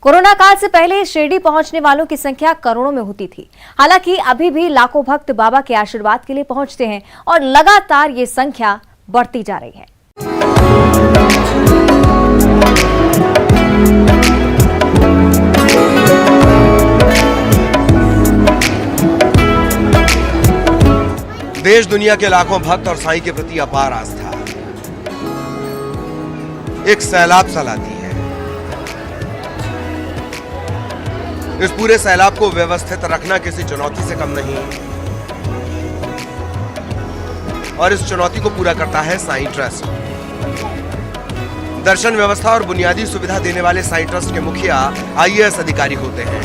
Corona काल से पहले शिरडी पहुंचने वालों की संख्या करोड़ों में होती थी। हालांकि अभी भी लाखों भक्त बाबा के आशीर्वाद के लिए पहुंचते हैं और लगातार ये संख्या बढ़ती जा रही है। देश दुनिया के लाखों भक्त और साईं के प्रति अपार आस्था एक सैलाब सा लाती है। इस पूरे सैलाब को व्यवस्थित रखना किसी चुनौती से कम नहीं और इस चुनौती को पूरा करता है साईं ट्रस्ट। दर्शन व्यवस्था और बुनियादी सुविधा देने वाले साईं ट्रस्ट के मुखिया IAS अधिकारी होते हैं।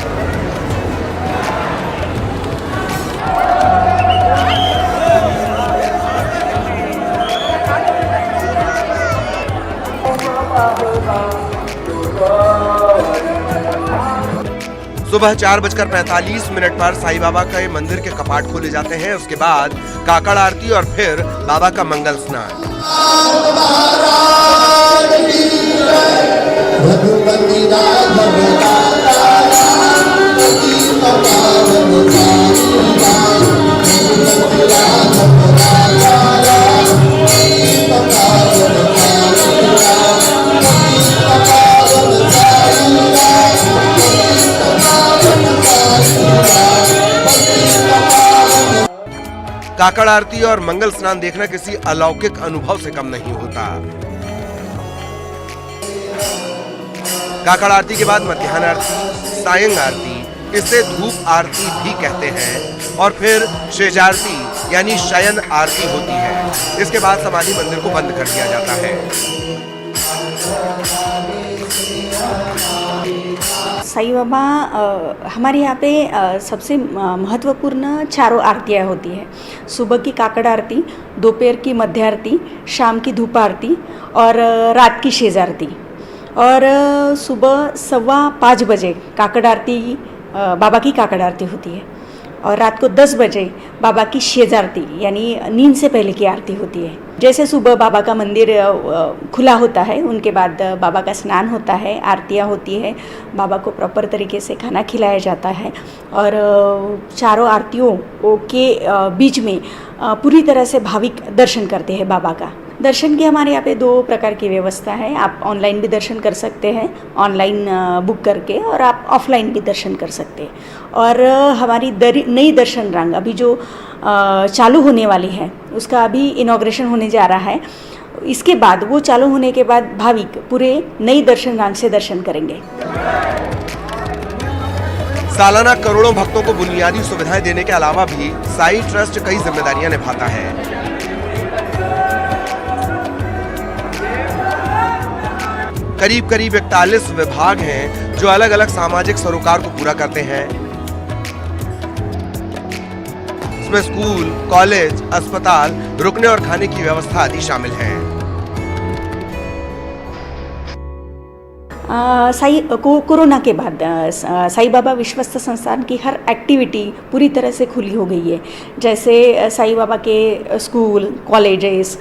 सुबह 4:45 पर साईं बाबा के मंदिर के कपाट खोले जाते हैं। उसके बाद काकड़ आरती और फिर बाबा का मंगल स्नान। काकड़ आरती और मंगल स्नान देखना किसी अलौकिक अनुभव से कम नहीं होता। काकड़ आरती के बाद मध्याह्न आरती, सायं आरती, इसे धूप आरती भी कहते हैं, और फिर शेजारती यानी शयन आरती होती है। इसके बाद समाधि मंदिर को बंद कर दिया जाता है। साईं बाबा हमारे यहाँ पे सबसे महत्वपूर्ण चारों आरतियाँ होती है। सुबह की काकड़ आरती, दोपहर की मध्य आरती, शाम की धूप आरती और रात की शेज आरती। और सुबह 5:15 बजे काकड़ आरती, बाबा की काकड़ आरती होती है और रात को 10 बजे बाबा की शेज आरती यानी नींद से पहले की आरती होती है। जैसे सुबह बाबा का मंदिर खुला होता है, उनके बाद बाबा का स्नान होता है, आरतियाँ होती है, बाबा को प्रॉपर तरीके से खाना खिलाया जाता है और चारों आरतियों के बीच में पूरी तरह से भाविक दर्शन करते हैं बाबा का। दर्शन की हमारे यहाँ पे 2 प्रकार की व्यवस्था है। आप ऑनलाइन भी दर्शन कर सकते हैं, ऑनलाइन बुक करके, और आप ऑफलाइन भी दर्शन कर सकते हैं। और हमारी नई दर्शन रंग अभी जो चालू होने वाली है, उसका अभी इनॉग्रेशन होने जा रहा है। इसके बाद वो चालू होने के बाद भाविक पूरे नई दर्शन रंग से दर्शन करेंगे। सालाना करोड़ों भक्तों को बुनियादी सुविधाएं देने के अलावा भी साईं ट्रस्ट कई जिम्मेदारियां निभाता है। करीब 41 विभाग हैं जो अलग अलग सामाजिक सरोकार को पूरा करते हैं। इसमें स्कूल, कॉलेज, अस्पताल, रुकने और खाने की व्यवस्था आदि शामिल है। कोरोना के बाद साईं बाबा विश्वस्त संस्थान की हर एक्टिविटी पूरी तरह से खुली हो गई है। जैसे साईं बाबा के स्कूल, कॉलेजेस,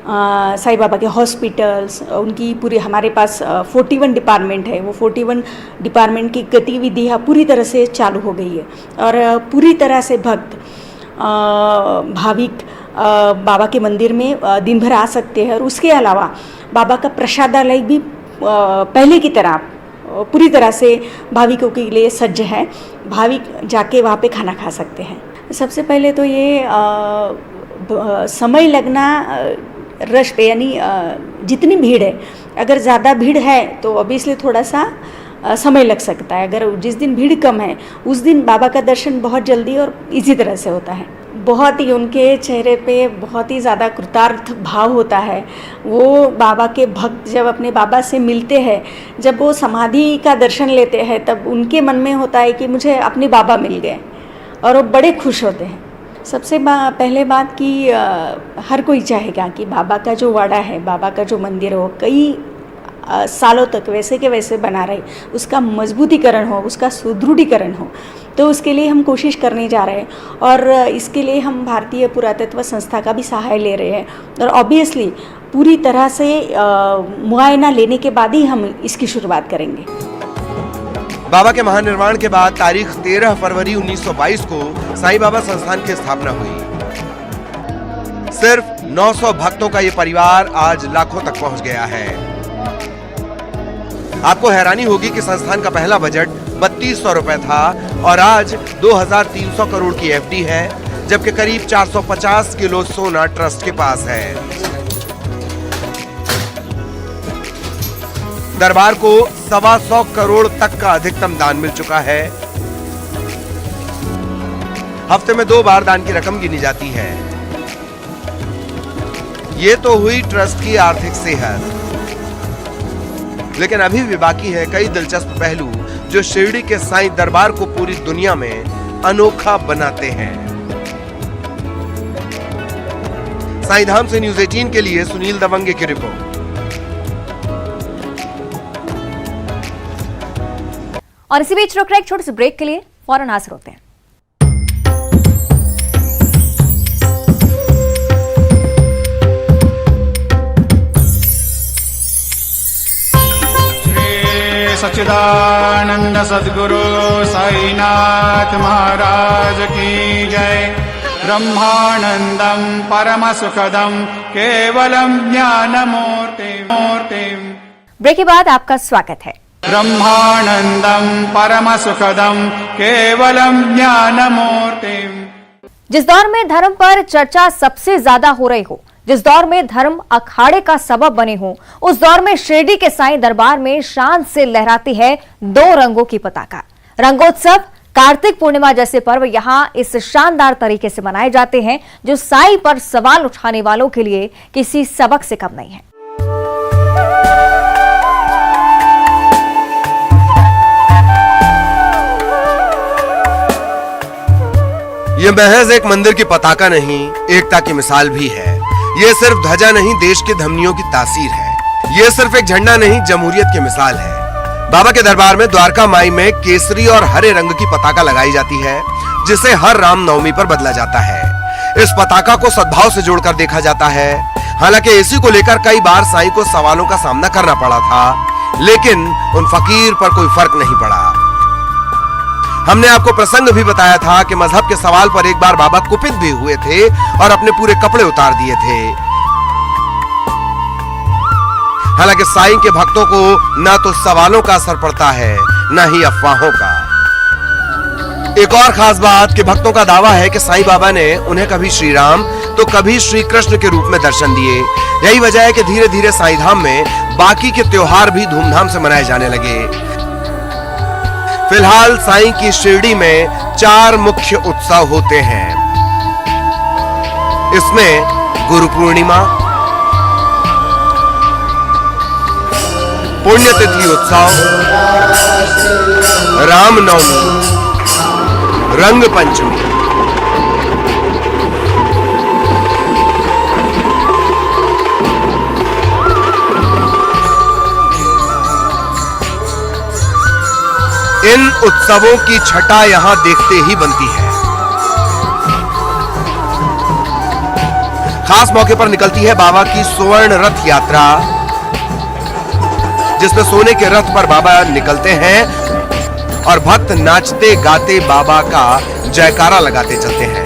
साईं बाबा के हॉस्पिटल्स, उनकी पूरी हमारे पास 41 डिपार्टमेंट है। वो 41 डिपार्टमेंट की गतिविधियाँ पूरी तरह से चालू हो गई है और पूरी तरह से भक्त भाविक बाबा के मंदिर में दिन भर आ सकते हैं। और उसके अलावा बाबा का प्रसादालय भी पहले की तरह पूरी तरह से भाविकों के लिए सज्ज है। भाविक जाके वहाँ पे खाना खा सकते हैं। सबसे पहले तो ये समय लगना रश पे, यानी जितनी भीड़ है, अगर ज़्यादा भीड़ है तो ऑब्वियसली थोड़ा सा समय लग सकता है। अगर जिस दिन भीड़ कम है उस दिन बाबा का दर्शन बहुत जल्दी और इसी तरह से होता है। बहुत ही उनके चेहरे पे बहुत ही ज़्यादा कृतार्थ भाव होता है। वो बाबा के भक्त जब अपने बाबा से मिलते हैं, जब वो समाधि का दर्शन लेते हैं, तब उनके मन में होता है कि मुझे अपने बाबा मिल गए और वो बड़े खुश होते हैं। सबसे पहले बात कि हर कोई चाहेगा कि बाबा का जो वाड़ा है, बाबा का जो मंदिर हो, कई सालों तक वैसे के वैसे बना रहे, उसका मजबूतीकरण हो, उसका सुदृढ़ीकरण हो। तो उसके लिए हम कोशिश करने जा रहे हैं और इसके लिए हम भारतीय पुरातत्व संस्था का भी सहाय ले रहे हैं। और ऑब्वियसली पूरी तरह से मुआयना लेने के बाद ही हम इसकी शुरुआत करेंगे। बाबा के महानिर्वाण के बाद तारीख 13 फरवरी 1922 को साईं बाबा संस्थान की स्थापना हुई। सिर्फ 900 भक्तों का ये परिवार आज लाखों तक पहुंच गया है। आपको हैरानी होगी कि संस्थान का पहला बजट 3200 रुपए था और आज 2300 करोड़ की एफडी है, जबकि करीब 450 किलो सोना ट्रस्ट के पास है। दरबार को 125 करोड़ तक का अधिकतम दान मिल चुका है। हफ्ते में 2 बार दान की रकम गिनी जाती है। ये तो हुई ट्रस्ट की आर्थिक सेहत, लेकिन अभी भी बाकी है कई दिलचस्प पहलू जो शिरडी के साईं दरबार को पूरी दुनिया में अनोखा बनाते हैं। साईं धाम से न्यूज़ 18 के लिए सुनील दवंगे की रिपोर्ट। और इसी बीच रुक रहे एक छोटे से ब्रेक के लिए, फौरन हाजिर होते हैं। सच्चिदानंद सद्गुरु साईनाथ महाराज की जय। ब्रह्मानंदम परम सुखदम केवलम ज्ञानमूर्तिम। ब्रेक के बाद आपका स्वागत है। ब्रह्मानंदम परम सुखदम केवलम ज्ञानमूर्तिम। जिस दौर में धर्म पर चर्चा सबसे ज्यादा हो रही हो, जिस दौर में धर्म अखाड़े का सबब बने हो, उस दौर में शिरडी के साईं दरबार में शान से लहराती है 2 रंगों की पताका। रंगोत्सव, कार्तिक पूर्णिमा जैसे पर्व यहाँ इस शानदार तरीके से मनाए जाते हैं जो साईं पर सवाल उठाने वालों के लिए किसी सबक से कम नहीं है। ये महज एक मंदिर की पताका नहीं, एकता की मिसाल भी है। ये सिर्फ ध्वजा नहीं, देश की धमनियों की तासीर है। ये सिर्फ एक झंडा नहीं, जमहूरियत की मिसाल है। बाबा के दरबार में द्वारका माई में केसरी और हरे रंग की पताका लगाई जाती है, जिसे हर रामनवमी पर बदला जाता है। इस पताका को सद्भाव से जोड़कर देखा जाता है। हालांकि इसी को लेकर कई बार साईं को सवालों का सामना करना पड़ा था, लेकिन उन फकीर पर कोई फर्क नहीं पड़ा। हमने आपको प्रसंग भी बताया था कि मजहब के सवाल पर एक बार बाबा कुपित भी हुए थे और अपने पूरे कपड़े उतार दिए थे। हालांकि साईं के भक्तों को ना तो सवालों का असर पड़ता है, ना ही अफवाहों का। एक और खास बात कि भक्तों का दावा है कि साईं बाबा ने उन्हें कभी श्री राम तो कभी श्री कृष्ण के रूप में दर्शन दिए। यही वजह है कि धीरे धीरे साईं धाम में बाकी के त्योहार भी धूमधाम से मनाए जाने लगे। फिलहाल साईं की शिरडी में 4 मुख्य उत्सव होते हैं। इसमें गुरु पूर्णिमा, पुण्यतिथि उत्सव, रामनवमी, रंग पंचमी। इन उत्सवों की छटा यहां देखते ही बनती है। खास मौके पर निकलती है बाबा की स्वर्ण रथ यात्रा, जिसमें सोने के रथ पर बाबा निकलते हैं और भक्त नाचते गाते बाबा का जयकारा लगाते चलते हैं।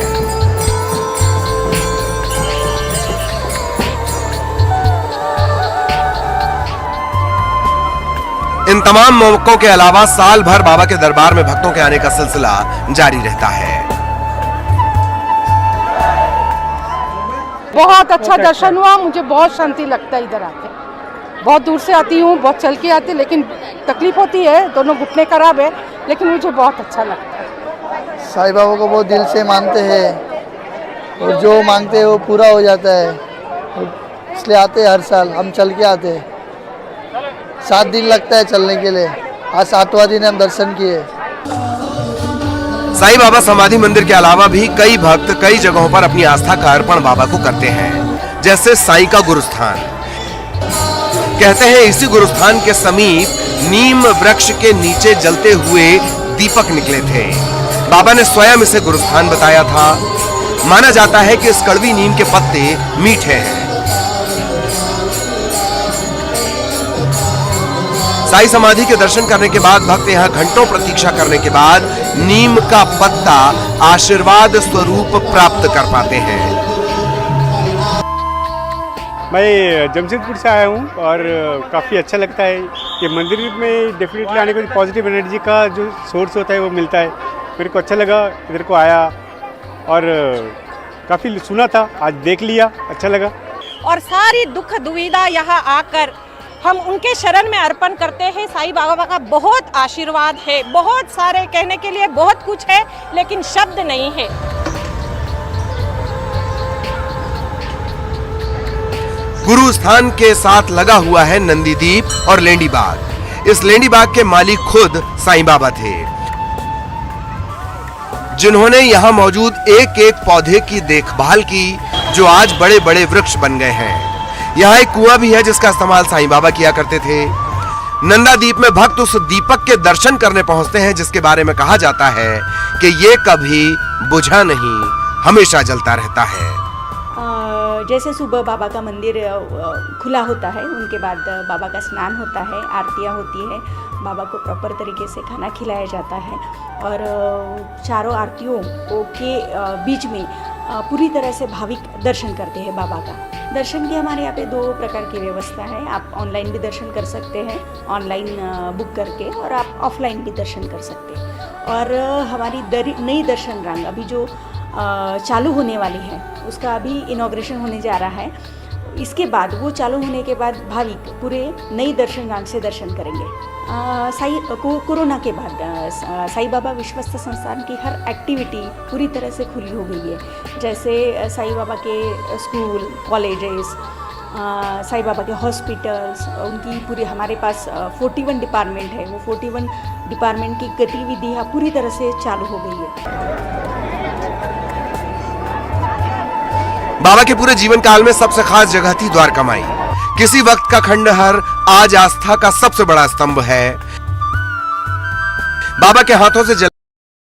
इन तमाम मौकों के अलावा साल भर बाबा के दरबार में भक्तों के आने का सिलसिला जारी रहता है। बहुत अच्छा दर्शन हुआ, मुझे बहुत शांति लगता है इधर आके। बहुत दूर से आती हूँ, बहुत चल के आती, लेकिन तकलीफ होती है, दोनों घुटने खराब है, लेकिन मुझे बहुत अच्छा लगता है। साईं बाबा को बहुत दिल से मानते हैं और जो मांगते हैं वो पूरा हो जाता है, इसलिए आते हैं हर साल। हम चल के आते हैं, 7 दिन लगता है चलने के लिए। आज 7वां दिन हम दर्शन किए। साईं बाबा समाधि मंदिर के अलावा भी कई भक्त कई जगहों पर अपनी आस्था का अर्पण बाबा को करते हैं, जैसे साईं का गुरुस्थान। कहते हैं इसी गुरुस्थान के समीप नीम वृक्ष के नीचे जलते हुए दीपक निकले थे। बाबा ने स्वयं इसे गुरुस्थान बताया था। माना जाता है कि इस कड़वी नीम के पत्ते मीठे हैं। साई समाधि के दर्शन करने के बाद भक्त यहाँ घंटों प्रतीक्षा करने के बाद नीम का पत्ता आशीर्वाद स्वरूप प्राप्त कर पाते हैं। मैं जमशेदपुर से आया हूँ और काफ़ी अच्छा लगता है। ये मंदिर में डेफिनेटली आने को पॉजिटिव एनर्जी का जो सोर्स होता है वो मिलता है। मेरे को अच्छा लगा, इधर को आया और काफ़ी सुना था, आज देख लिया, अच्छा लगा। और सारी दुख दुविधा यहाँ आकर हम उनके शरण में अर्पण करते हैं। साईं बाबा का बहुत आशीर्वाद है, बहुत सारे कहने के लिए बहुत कुछ है लेकिन शब्द नहीं है। गुरु स्थान के साथ लगा हुआ है नंदीदीप और लेंडी बाग। इस लेंडी बाग के मालिक खुद साईं बाबा थे, जिन्होंने यहाँ मौजूद एक एक पौधे की देखभाल की, जो आज बड़े बड़े वृक्ष बन गए हैं। यहाँ एक कुआं भी है जिसका इस्तेमाल साईं बाबा किया करते थे। नंदादीप में भक्त उस दीपक के दर्शन करने पहुंचते हैं जिसके बारे में कहा जाता है कि ये कभी बुझा नहीं, हमेशा जलता रहता है। जैसे सुबह बाबा का मंदिर खुला होता है, उनके बाद बाबा का स्नान होता है, आरतियाँ होती है, बाबा को प्रॉपर तरीके से खाना खिलाया जाता है और चारों आरतियों के बीच में पूरी तरह से भाविक दर्शन करते हैं बाबा का। दर्शन की हमारे यहाँ पे 2 प्रकार की व्यवस्था है। आप ऑनलाइन भी दर्शन कर सकते हैं, ऑनलाइन बुक करके, और आप ऑफलाइन भी दर्शन कर सकते हैं। और हमारी नई दर्शन रांग अभी जो चालू होने वाली है, उसका अभी इनॉग्रेशन होने जा रहा है। इसके बाद वो चालू होने के बाद भाविक पूरे नई दर्शन रांग से दर्शन करेंगे। कोरोना के बाद साईं बाबा विश्वस्त संस्थान की हर एक्टिविटी पूरी तरह से खुली हो गई है। जैसे साईं बाबा के स्कूल, कॉलेजेस, साईं बाबा के हॉस्पिटल्स, उनकी पूरी हमारे पास 41 डिपार्टमेंट है। वो 41 डिपार्टमेंट की गतिविधियाँ पूरी तरह से चालू हो गई है। बाबा के पूरे जीवन काल में सबसे खास जगह थी द्वारका माई। किसी वक्त का खंडहर आज आस्था का सबसे बड़ा स्तंभ है। बाबा के हाथों से